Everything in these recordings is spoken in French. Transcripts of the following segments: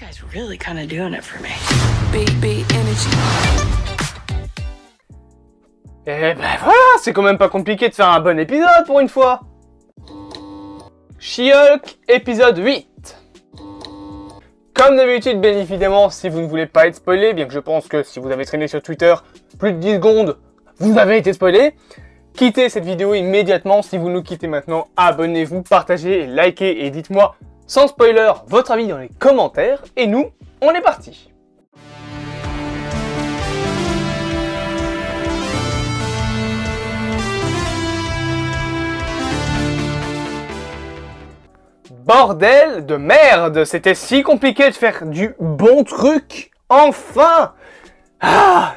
guy's really kind of doing it for me. Beat energy. Et ben voilà, c'est quand même pas compliqué de faire un bon épisode pour une fois. She-Hulk, épisode 8. Comme d'habitude, bien évidemment, si vous ne voulez pas être spoilé, bien que je pense que si vous avez traîné sur Twitter plus de 10 secondes, vous avez été spoilé, quittez cette vidéo immédiatement. Si vous nous quittez maintenant, abonnez-vous, partagez, likez et dites-moi, sans spoiler, votre avis dans les commentaires. Et nous, on est parti. Bordel de merde, c'était si compliqué de faire du bon truc, enfin.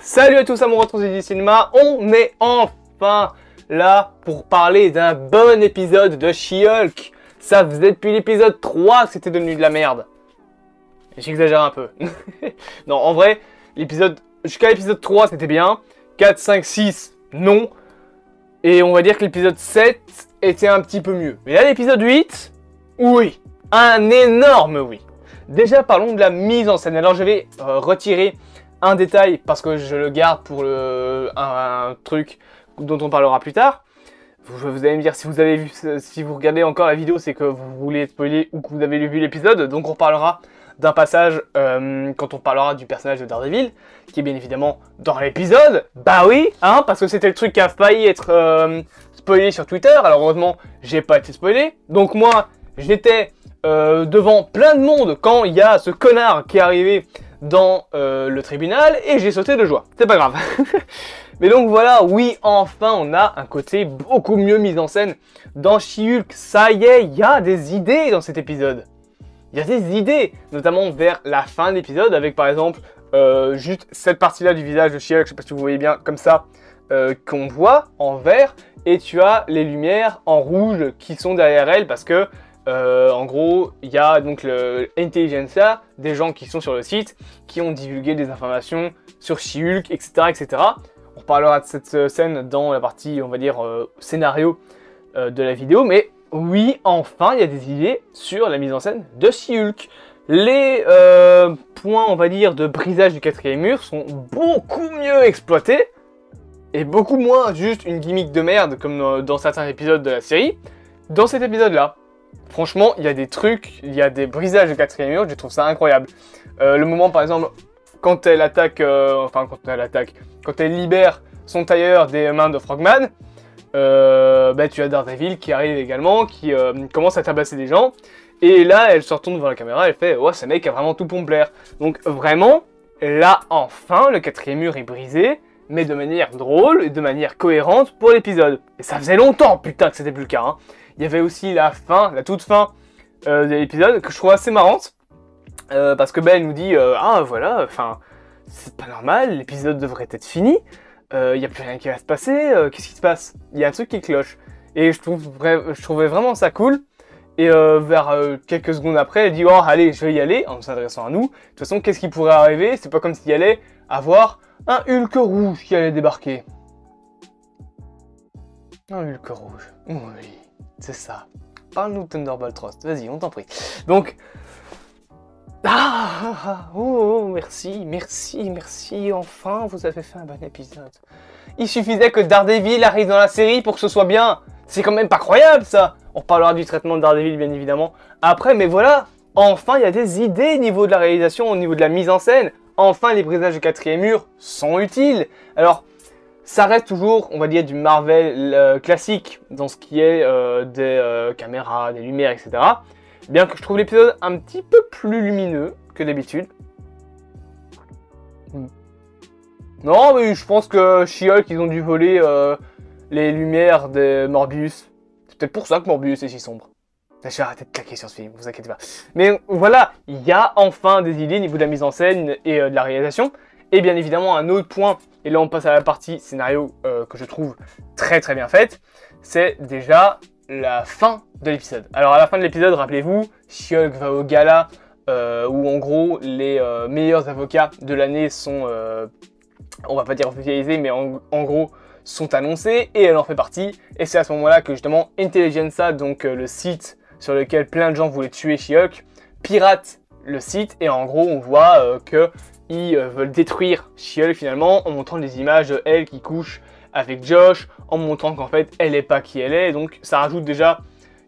Salut à tous, à mon retour du cinéma, on est enfin là pour parler d'un bon épisode de She-Hulk. Ça faisait depuis l'épisode 3 que c'était devenu de la merde. J'exagère un peu. Non, en vrai, jusqu'à l'épisode 3 c'était bien, 4, 5, 6, non. Et on va dire que l'épisode 7 était un petit peu mieux. Mais là, l'épisode 8... oui, un énorme oui. Déjà, parlons de la mise en scène. Alors, je vais retirer un détail parce que je le garde pour un truc dont on parlera plus tard. Vous allez me dire, si vous avez vu, si vous regardez encore la vidéo, c'est que vous voulez être spoilé ou que vous avez vu l'épisode. Donc, on parlera d'un passage quand on parlera du personnage de Daredevil, qui est bien évidemment dans l'épisode. Bah oui, hein, parce que c'était le truc qui a failli être spoilé sur Twitter. Alors, heureusement, j'ai pas été spoilé. Donc, moi... j'étais devant plein de monde quand il y a ce connard qui est arrivé dans le tribunal et j'ai sauté de joie. C'est pas grave. Mais donc voilà, oui, enfin on a un côté beaucoup mieux mis en scène dans She-Hulk. Ça y est, il y a des idées dans cet épisode. Il y a des idées, notamment vers la fin de l'épisode avec par exemple juste cette partie-là du visage de She-Hulk, je sais pas si vous voyez bien comme ça, qu'on voit en vert. Et tu as les lumières en rouge qui sont derrière elle parce que en gros, il y a donc l'intelligentsia, des gens qui sont sur le site, qui ont divulgué des informations sur She-Hulk, etc., etc. On reparlera de cette scène dans la partie, on va dire, scénario de la vidéo. Mais oui, enfin, il y a des idées sur la mise en scène de She-Hulk. Les points, on va dire, de brisage du quatrième mur sont beaucoup mieux exploités. Et beaucoup moins juste une gimmick de merde, comme dans certains épisodes de la série. Dans cet épisode-là, franchement, il y a des trucs, il y a des brisages de quatrième mur, je trouve ça incroyable. Le moment, par exemple, quand elle attaque, quand elle libère son tailleur des mains de Frogman, bah, tu as Daredevil qui arrive également, qui commence à tabasser des gens. Et là, elle se retourne devant la caméra, elle fait « ouais, ce mec a vraiment tout pour me plaire ». Donc vraiment, là, enfin, le quatrième mur est brisé, mais de manière drôle et de manière cohérente pour l'épisode. Et ça faisait longtemps, putain, que c'était plus le cas, hein. Il y avait aussi la fin, la toute fin de l'épisode que je trouve assez marrante. Parce que Ben nous dit ah voilà, enfin, c'est pas normal, l'épisode devrait être fini. Il n'y a plus rien qui va se passer, qu'est-ce qui se passe? Il y a un truc qui cloche. Et je trouvais vraiment ça cool. Et vers quelques secondes après, elle dit oh allez, je vais y aller, en s'adressant à nous. De toute façon, qu'est-ce qui pourrait arriver? C'est pas comme s'il y allait avoir un Hulk rouge qui allait débarquer. Un Hulk rouge, oui. C'est ça. Parle-nous de Thunderbolt Rost. Vas-y, on t'en prie. Donc... merci, merci, merci. Enfin, vous avez fait un bon épisode. Il suffisait que Daredevil arrive dans la série pour que ce soit bien. C'est quand même pas croyable, ça. On parlera du traitement de Daredevil, bien évidemment, après. Mais voilà, enfin, il y a des idées au niveau de la réalisation, au niveau de la mise en scène. Enfin, les brisages de quatrième mur sont utiles. Alors... ça reste toujours, on va dire, du Marvel classique dans ce qui est des caméras, des lumières, etc. Bien que je trouve l'épisode un petit peu plus lumineux que d'habitude. Non, mais je pense que She-Hulk, ils ont dû voler les lumières de Morbius. C'est peut-être pour ça que Morbius est si sombre. Je vais arrêter de claquer sur ce film, vous inquiétez pas. Mais voilà, il y a enfin des idées au niveau de la mise en scène et de la réalisation. Et bien évidemment, un autre point, et là on passe à la partie scénario que je trouve très très bien faite, c'est déjà la fin de l'épisode. Alors à la fin de l'épisode, rappelez-vous, She-Hulk va au gala où en gros les meilleurs avocats de l'année sont, on va pas dire officialisés, mais en gros sont annoncés et elle en fait partie. Et c'est à ce moment-là que justement Intelligentsia, donc le site sur lequel plein de gens voulaient tuer She-Hulk, pirate le site et en gros on voit qu'ils veulent détruire She-Hulk finalement en montrant des images de elle qui couche avec Josh, en montrant qu'en fait elle n'est pas qui elle est, donc ça rajoute déjà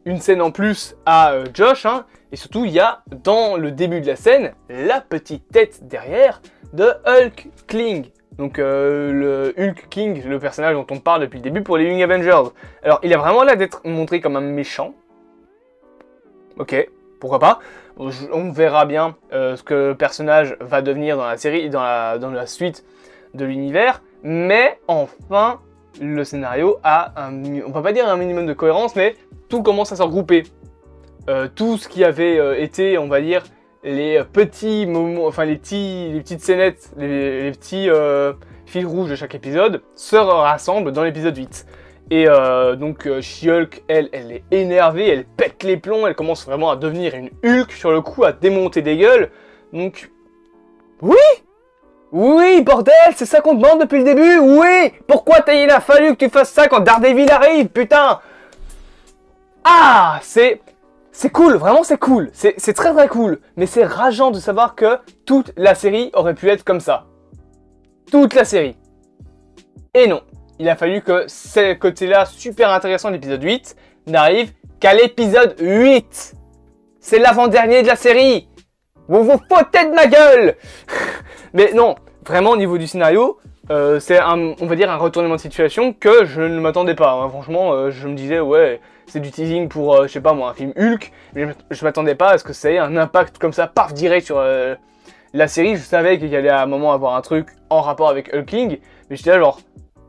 une scène en plus à Josh, hein, et surtout il y a dans le début de la scène la petite tête derrière de Hulk King. Donc le Hulk King, le personnage dont on parle depuis le début pour les Young Avengers. Alors il a vraiment l'air d'être montré comme un méchant. Ok, pourquoi pas. On verra bien ce que le personnage va devenir dans la série, dans la suite de l'univers. Mais enfin, le scénario a on va pas dire un minimum de cohérence, mais tout commence à se regrouper. Tout ce qui avait été, on va dire, les petits moments, enfin les petites scénettes, les petits fils rouges de chaque épisode se rassemblent dans l'épisode 8. Et donc She-Hulk, elle est énervée, elle pète les plombs, elle commence vraiment à devenir une Hulk sur le coup, à démonter des gueules. Donc, oui! Oui, bordel, c'est ça qu'on demande depuis le début, oui! Pourquoi il a fallu que tu fasses ça quand Daredevil arrive, putain? Ah, c'est cool, vraiment c'est cool, c'est très très cool. Mais c'est rageant de savoir que toute la série aurait pu être comme ça. Toute la série. Et non, il a fallu que ce côté-là super intéressant de l'épisode 8 n'arrive qu'à l'épisode 8. C'est l'avant-dernier de la série. Vous vous foutez de ma gueule. Mais non, vraiment au niveau du scénario, c'est on va dire un retournement de situation que je ne m'attendais pas. Hein. Franchement, je me disais, ouais, c'est du teasing pour, je sais pas moi, un film Hulk. Mais je m'attendais pas à ce que ça ait un impact comme ça, paf, direct sur la série. Je savais qu'il y allait à un moment avoir un truc en rapport avec Hulk King. Mais j'étais là genre,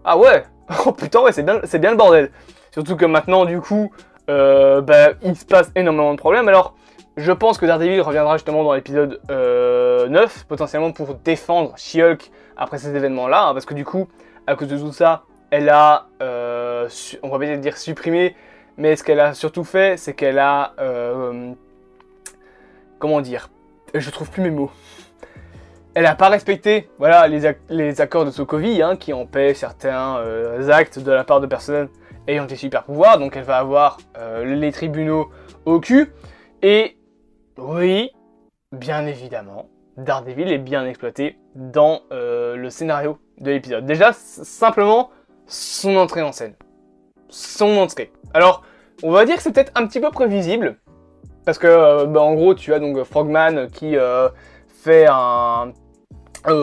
ah ouais, oh putain, ouais, c'est bien le bordel. Surtout que maintenant, du coup, il se passe énormément de problèmes. Alors, je pense que Daredevil reviendra justement dans l'épisode 9, potentiellement pour défendre She-Hulk après ces événements-là, hein, parce que du coup, à cause de tout ça, elle a, on va peut-être dire supprimé, mais ce qu'elle a surtout fait, c'est qu'elle a, comment dire, je trouve plus mes mots. Elle n'a pas respecté, voilà, les accords de Sokovie, hein, qui empêchent certains actes de la part de personnes ayant des super pouvoirs, donc elle va avoir les tribunaux au cul, et oui, bien évidemment, Daredevil est bien exploité dans le scénario de l'épisode. Déjà, simplement, son entrée en scène. Son entrée. Alors, on va dire que c'est peut-être un petit peu prévisible, parce que, en gros, tu as donc Frogman qui fait un...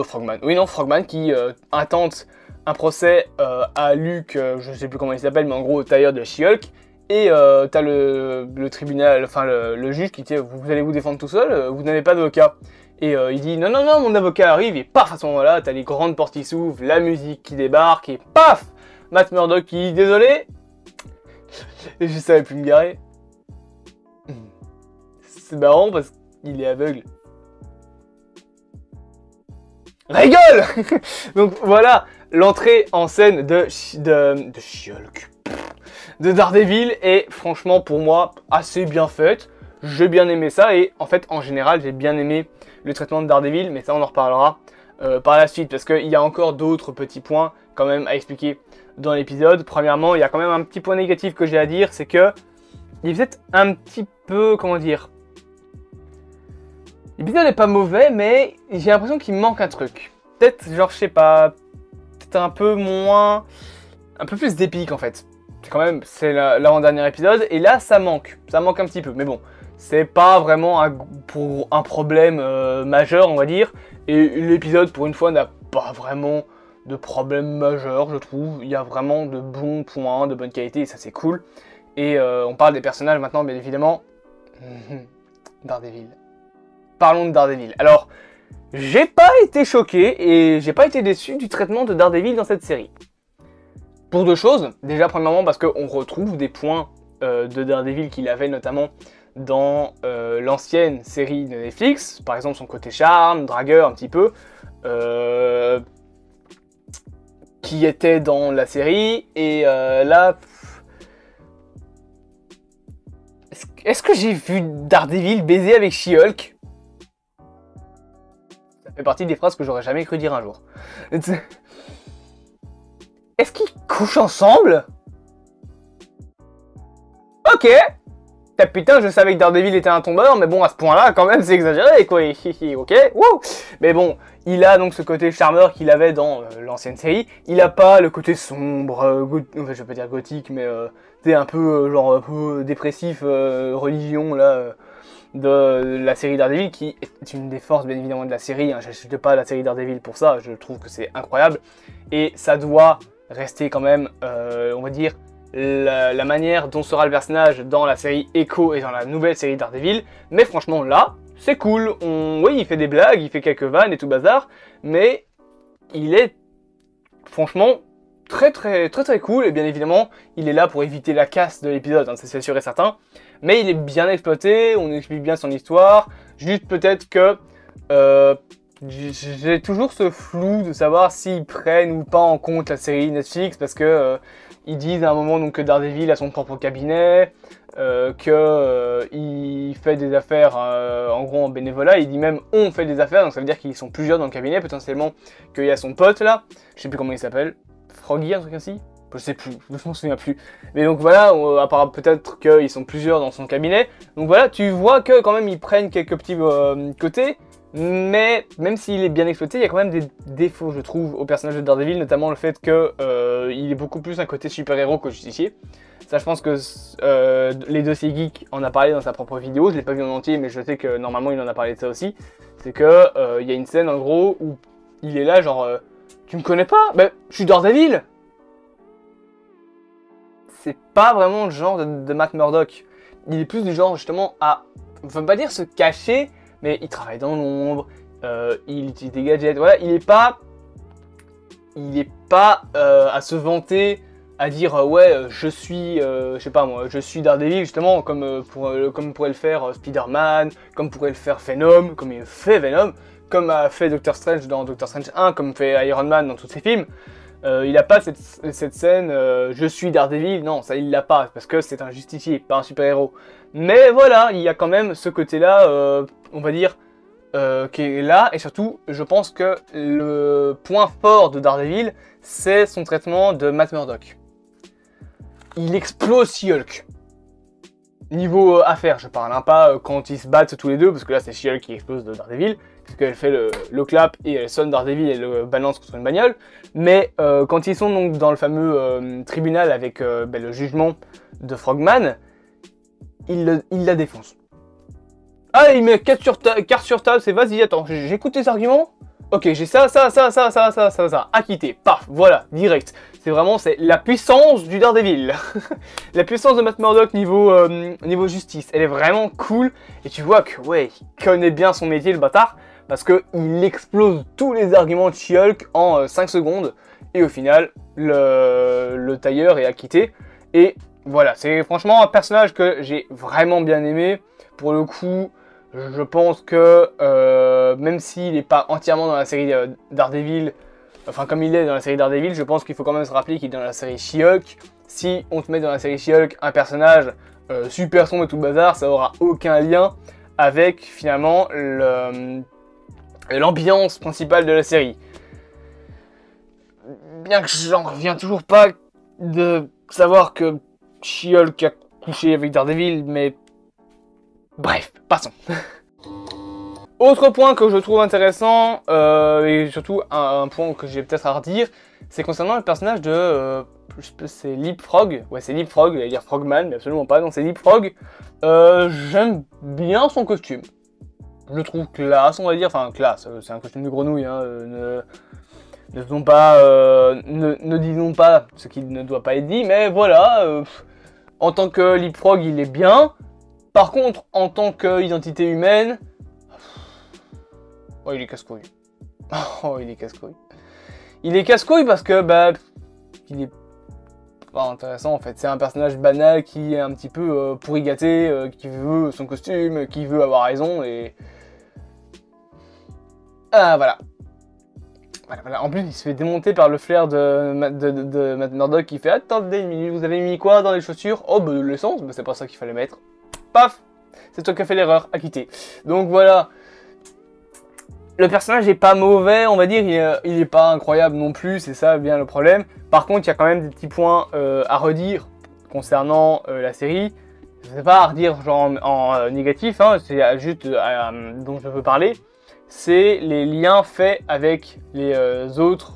Frogman qui intente un procès à Luke, je sais plus comment il s'appelle, mais en gros, au tailleur de She-Hulk. Et t'as le tribunal, enfin le juge qui dit vous allez vous défendre tout seul, vous n'avez pas d'avocat. Et il dit non, mon avocat arrive, et paf, à ce moment-là, t'as les grandes portes qui s'ouvrent, la musique qui débarque, et paf, Matt Murdock qui dit désolé, et je savais plus me garer. C'est marrant parce qu'il est aveugle. Rigole. Donc voilà, l'entrée en scène de She-Hulk, de Daredevil est franchement pour moi assez bien faite. J'ai bien aimé ça et en fait en général j'ai bien aimé le traitement de Daredevil, mais ça on en reparlera par la suite parce qu'il y a encore d'autres petits points quand même à expliquer dans l'épisode. Premièrement, il y a quand même un petit point négatif que j'ai à dire, c'est que il est peut-être un petit peu, comment dire, l'épisode n'est pas mauvais, mais j'ai l'impression qu'il manque un truc. Peut-être genre je sais pas, peut-être un peu moins, un peu plus d'épique en fait. Quand même, c'est l'avant-dernier épisode, et là ça manque un petit peu, mais bon, c'est pas vraiment pour un problème majeur, on va dire, et l'épisode pour une fois n'a pas vraiment de problème majeur, je trouve. Il y a vraiment de bons points, de bonne qualité, et ça c'est cool. Et on parle des personnages maintenant, bien évidemment. Daredevil. Parlons de Daredevil. Alors, j'ai pas été choqué, et j'ai pas été déçu du traitement de Daredevil dans cette série. Pour deux choses. Déjà, premièrement, parce qu'on retrouve des points de Daredevil qu'il avait notamment dans l'ancienne série de Netflix. Par exemple, son côté charme, dragueur un petit peu, qui était dans la série. Et là... Est-ce que j'ai vu Daredevil baiser avec She-Hulk? Ça fait partie des phrases que j'aurais jamais cru dire un jour. Est-ce qu'ils couchent ensemble? Ok. putain, je savais que Daredevil était un tombeur, mais bon, à ce point-là, quand même, c'est exagéré, quoi. Ok, wouh. Mais bon, il a donc ce côté charmeur qu'il avait dans l'ancienne série. Il a pas le côté sombre, enfin, je vais pas dire gothique, mais c'est un peu, genre, un peu dépressif, religion, là, de la série Daredevil, qui est une des forces, bien évidemment, de la série. Hein. J'achète pas la série Daredevil pour ça, je trouve que c'est incroyable. Et ça doit rester quand même, on va dire, la manière dont sera le personnage dans la série Echo et dans la nouvelle série Daredevil. Mais franchement là, c'est cool. Oui, il fait des blagues, il fait quelques vannes et tout bazar, mais il est franchement très cool. Et bien évidemment, il est là pour éviter la casse de l'épisode, hein, c'est sûr et certain. Mais il est bien exploité, on explique bien son histoire. Juste peut-être que j'ai toujours ce flou de savoir s'ils prennent ou pas en compte la série Netflix, parce que ils disent à un moment donc, que Daredevil a son propre cabinet, qu'il fait des affaires en gros en bénévolat. Il dit même on fait des affaires, donc ça veut dire qu'ils sont plusieurs dans le cabinet, potentiellement qu'il y a son pote là, je sais plus comment il s'appelle, Froggy, un truc ainsi, je sais plus, je m'en souviens plus. Mais donc voilà, à part peut-être qu'ils sont plusieurs dans son cabinet. Donc voilà, tu vois que quand même ils prennent quelques petits côtés. Mais même s'il est bien exploité, il y a quand même des défauts, je trouve, au personnage de Daredevil, notamment le fait que il est beaucoup plus un côté super-héros que justicier. Ça, je pense que les dossiers geeks en a parlé dans sa propre vidéo. Je l'ai pas vu en entier, mais je sais que normalement il en a parlé de ça aussi. C'est que il y a une scène en gros où il est là, genre, tu me connais pas? Ben, je suis Daredevil. C'est pas vraiment le genre de Matt Murdock. Il est plus du genre justement à, on va pas dire se cacher, mais il travaille dans l'ombre, il utilise des gadgets, voilà, il est pas à se vanter, à dire ouais, je suis, je sais pas moi, je suis Daredevil, justement, comme pourrait le faire Spider-Man, comme pourrait le faire Venom, comme il fait Venom, comme a fait Doctor Strange dans Doctor Strange 1, comme fait Iron Man dans tous ses films. Il a pas cette scène je suis Daredevil, non, ça il l'a pas, parce que c'est un justicier, pas un super-héros. Mais voilà, il y a quand même ce côté-là, on va dire, qui est là, et surtout, je pense que le point fort de Daredevil, c'est son traitement de Matt Murdock. Il explose She-Hulk. Niveau affaires, je parle, hein, pas quand ils se battent tous les deux, parce que là c'est She-Hulk qui explose de Daredevil, puisqu'elle fait le clap et elle sonne Daredevil et le balance contre une bagnole. Mais quand ils sont donc dans le fameux tribunal avec le jugement de Frogman, il la défonce. Ah, il met carte sur table, c'est vas-y, attends, j'écoute tes arguments. Ok, j'ai ça, acquitté, paf, voilà, direct. C'est vraiment, c'est la puissance du Daredevil. La puissance de Matt Murdock niveau justice, elle est vraiment cool. Et tu vois que, ouais, il connaît bien son métier, le bâtard, parce qu'il explose tous les arguments de She-Hulk en 5 secondes. Et au final, le tailleur est acquitté. Et voilà, c'est franchement un personnage que j'ai vraiment bien aimé. Pour le coup, je pense que même s'il n'est pas entièrement dans la série Daredevil, enfin comme il est dans la série Daredevil, je pense qu'il faut quand même se rappeler qu'il est dans la série She-Hulk. Si on te met dans la série She-Hulk un personnage super sombre et tout le bazar, ça aura aucun lien avec finalement l'ambiance principale de la série. Bien que j'en reviens toujours pas de savoir que She-Hulk a couché avec Daredevil, mais bref, passons. Autre point que je trouve intéressant, et surtout un point que j'ai peut-être à redire, c'est concernant le personnage de, c'est Leapfrog, ouais c'est Leapfrog, j'allais dire Frogman, mais absolument pas, non c'est Leapfrog. J'aime bien son costume, je le trouve classe, on va dire, enfin classe, c'est un costume de grenouille, hein, ne disons pas ce qui ne doit pas être dit, mais voilà, en tant que Leapfrog il est bien. Par contre, en tant qu'identité humaine, oh il est casse-couille. Oh il est casse-couille. Il est casse-couille parce que bah il est pas intéressant en fait. C'est un personnage banal qui est un petit peu pourri gâté, qui veut son costume, qui veut avoir raison et ah voilà. Voilà. En plus, il se fait démonter par le flair de Matt Murdock qui fait attendez une minute, vous avez mis quoi dans les chaussures? Oh bah de l'essence, bah, c'est pas ça qu'il fallait mettre. Paf, c'est toi qui as fait l'erreur, acquitté. Donc voilà, le personnage est pas mauvais, on va dire, il est pas incroyable non plus, c'est ça bien le problème. Par contre, il y a quand même des petits points à redire concernant la série. sais pas à redire genre en négatif, hein, c'est juste dont je veux parler, c'est les liens faits avec les autres,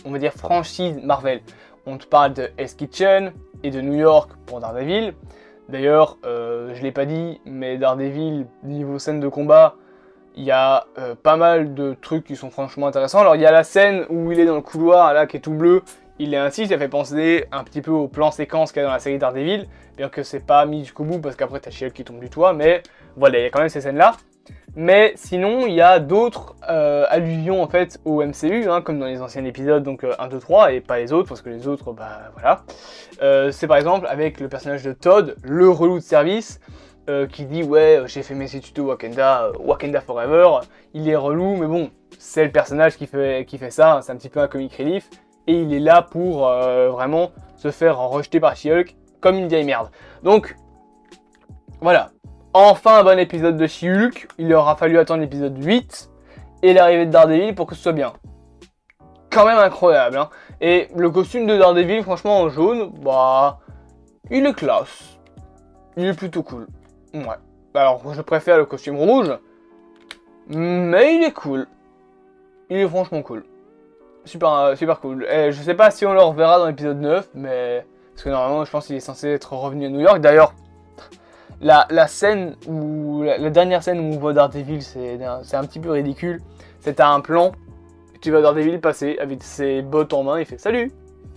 on va dire, franchises Marvel. On te parle de Hell's Kitchen et de New York pour Daredevil. D'ailleurs, je l'ai pas dit, mais Daredevil, niveau scène de combat, il y a pas mal de trucs qui sont franchement intéressants. Alors il y a la scène où il est dans le couloir, là, qui est tout bleu. Il est ainsi, ça fait penser un petit peu au plan séquence qu'il y a dans la série Daredevil. Bien que c'est pas mis jusqu'au bout, parce qu'après t'as She-Hulk qui tombe du toit. Mais voilà, il y a quand même ces scènes-là. Mais sinon, il y a d'autres allusions en fait au MCU, hein, comme dans les anciens épisodes, donc 1, 2, 3, et pas les autres, parce que les autres, bah voilà. C'est par exemple avec le personnage de Todd, le relou de service, qui dit ouais, j'ai fait mes études au Wakanda, Wakanda Forever, il est relou, mais bon, c'est le personnage qui fait ça, c'est un petit peu un comic relief, et il est là pour vraiment se faire rejeter par She-Hulk comme une vieille merde. Donc, voilà. Enfin un bon épisode de She-Hulk, il aura fallu attendre l'épisode 8 et l'arrivée de Daredevil pour que ce soit bien. Quand même incroyable, hein. Et le costume de Daredevil, franchement en jaune, bah, il est classe. Il est plutôt cool. Ouais. Alors je préfère le costume rouge, mais il est cool. Il est franchement cool. Super, super cool. Et je sais pas si on le reverra dans l'épisode 9, mais... Parce que normalement je pense qu'il est censé être revenu à New York. D'ailleurs... La scène où la dernière scène où on voit Daredevil, c'est un petit peu ridicule. C'est un plan, tu vois Daredevil passer avec ses bottes en main, il fait salut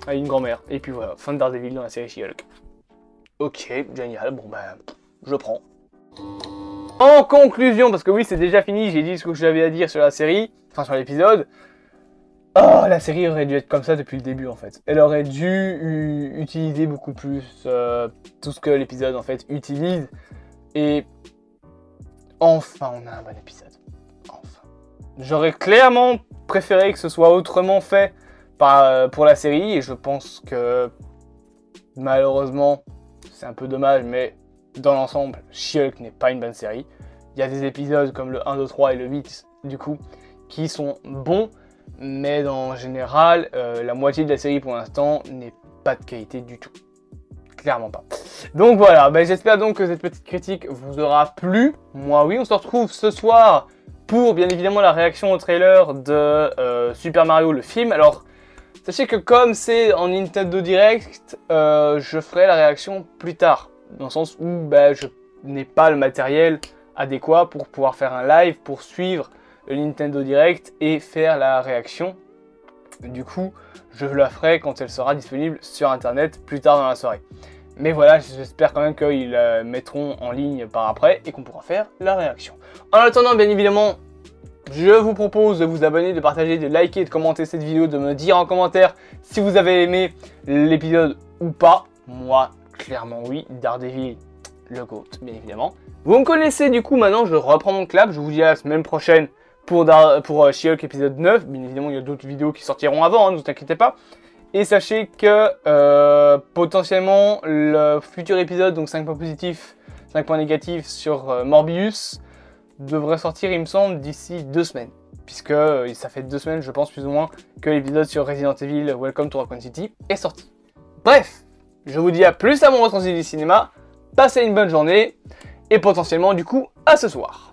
à une grand-mère. Et puis voilà, fin de Daredevil dans la série She-Hulk. Ok, génial, bon ben, je prends. En conclusion, parce que oui, c'est déjà fini, j'ai dit ce que j'avais à dire sur la série, enfin sur l'épisode. Oh, la série aurait dû être comme ça depuis le début en fait. Elle aurait dû utiliser beaucoup plus tout ce que l'épisode en fait utilise. Et enfin on a un bon épisode. Enfin. J'aurais clairement préféré que ce soit autrement fait pour la série. Et je pense que malheureusement c'est un peu dommage, mais dans l'ensemble, She-Hulk n'est pas une bonne série. Il y a des épisodes comme le 1, 2, 3 et le 8 du coup qui sont bons. Mais en général, la moitié de la série pour l'instant n'est pas de qualité du tout. Clairement pas. Donc voilà, ben, j'espère donc que cette petite critique vous aura plu. Moi oui, on se retrouve ce soir pour bien évidemment la réaction au trailer de Super Mario le film. Alors, sachez que comme c'est en Nintendo Direct, je ferai la réaction plus tard. Dans le sens où ben, je n'ai pas le matériel adéquat pour pouvoir faire un live, pour suivre le Nintendo Direct et faire la réaction. Du coup, je la ferai quand elle sera disponible sur internet plus tard dans la soirée. Mais voilà, j'espère quand même qu'ils mettront en ligne par après et qu'on pourra faire la réaction. En attendant, bien évidemment, je vous propose de vous abonner, de partager, de liker, de commenter cette vidéo, de me dire en commentaire si vous avez aimé l'épisode ou pas. Moi, clairement oui, Daredevil, le GOAT, bien évidemment. Vous me connaissez du coup, maintenant je reprends mon clap, je vous dis à la semaine prochaine pour She-Hulk épisode 9, bien évidemment il y a d'autres vidéos qui sortiront avant, hein, ne vous inquiétez pas. Et sachez que potentiellement le futur épisode, donc 5 points positifs, 5 points négatifs sur Morbius, devrait sortir il me semble d'ici 2 semaines. Puisque ça fait 2 semaines je pense plus ou moins que l'épisode sur Resident Evil Welcome to Raccoon City est sorti. Bref, je vous dis à plus à mon retransmission du cinéma, passez une bonne journée et potentiellement du coup à ce soir.